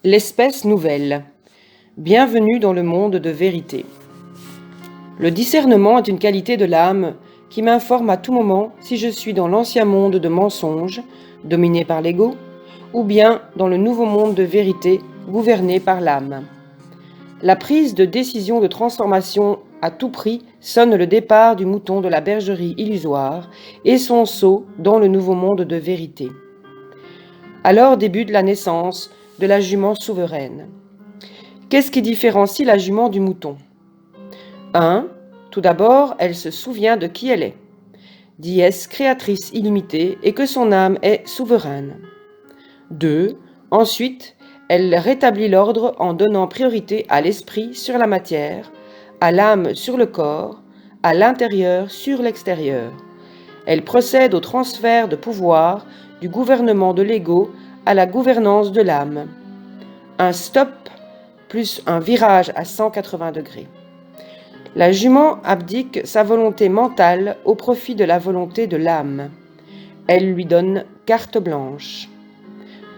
L'espèce nouvelle. Bienvenue dans le monde de vérité. Le discernement est une qualité de l'âme qui m'informe à tout moment si je suis dans l'ancien monde de mensonges, dominé par l'ego, ou bien dans le nouveau monde de vérité, gouverné par l'âme. La prise de décision de transformation à tout prix sonne le départ du mouton de la bergerie illusoire et son saut dans le nouveau monde de vérité. Alors débute la naissance de la jument souveraine. Qu'est-ce qui différencie la jument du mouton ? 1. Tout d'abord, elle se souvient de qui elle est, dièse créatrice illimitée et que son âme est souveraine. 2. Ensuite, elle rétablit l'ordre en donnant priorité à l'esprit sur la matière, à l'âme sur le corps, à l'intérieur sur l'extérieur. Elle procède au transfert de pouvoir du gouvernement de l'ego à la gouvernance de l'âme. Un stop plus un virage à 180 degrés. La jument abdique sa volonté mentale au profit de la volonté de l'âme. Elle lui donne carte blanche.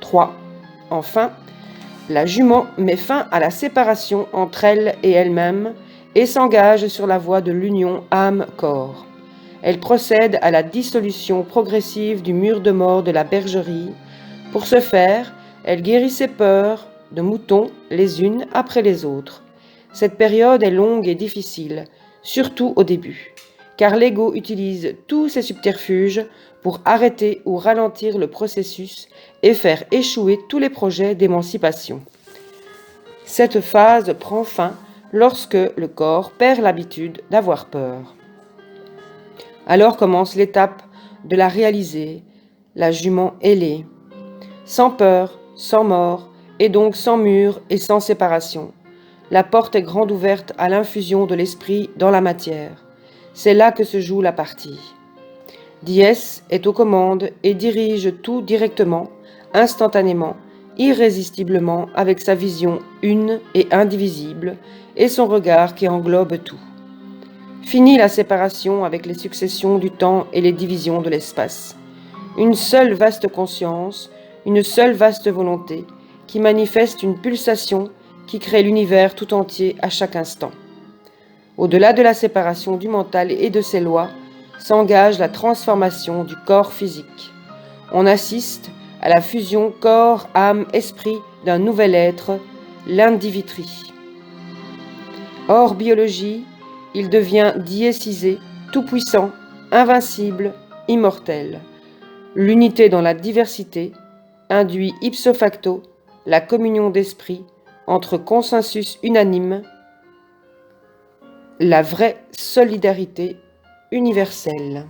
3. Enfin, la jument met fin à la séparation entre elle et elle-même et s'engage sur la voie de l'union âme-corps. Elle procède à la dissolution progressive du mur de mort de la bergerie. Pour ce faire, elle guérit ses peurs de moutons les unes après les autres. Cette période est longue et difficile, surtout au début, car l'ego utilise tous ses subterfuges pour arrêter ou ralentir le processus et faire échouer tous les projets d'émancipation. Cette phase prend fin lorsque le corps perd l'habitude d'avoir peur. Alors commence l'étape de la réaliser, la jument ailée, sans peur, sans mort, et donc sans mur et sans séparation. La porte est grande ouverte à l'infusion de l'esprit dans la matière. C'est là que se joue la partie. Diès est aux commandes et dirige tout directement, instantanément, irrésistiblement, avec sa vision une et indivisible, et son regard qui englobe tout. Fini la séparation avec les successions du temps et les divisions de l'espace. Une seule vaste conscience, une seule vaste volonté, qui manifeste une pulsation qui crée l'univers tout entier à chaque instant. Au-delà de la séparation du mental et de ses lois, s'engage la transformation du corps physique. On assiste à la fusion corps, âme, esprit d'un nouvel être, l'individuerie. Hors biologie, il devient diécisé, tout-puissant, invincible, immortel. L'unité dans la diversité induit ipso facto la communion d'esprit entre consensus unanime, la vraie solidarité universelle.